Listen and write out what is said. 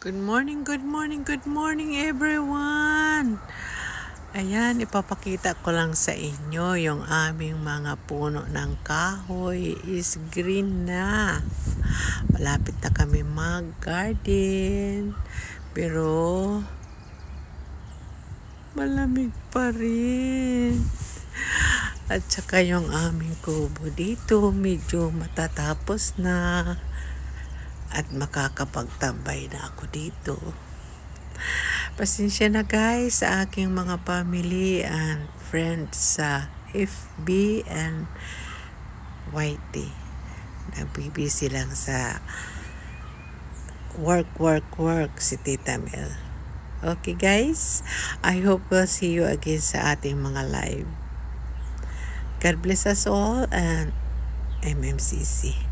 Good morning, good morning, good morning everyone! Ayan, ipapakita ko lang sa inyo yung aming mga puno ng kahoy is green na. Malapit na kami mag-garden. Pero malamig pa rin. At saka yung aming kubo dito medyo matatapos na. At makakapagtambay na ako dito. Pasensya na guys sa aking mga family and friends sa FB and YT. Nagbibisi lang sa work si Tita Mel. Okay guys, I hope we'll see you again sa ating mga live. God bless us all and MMCC.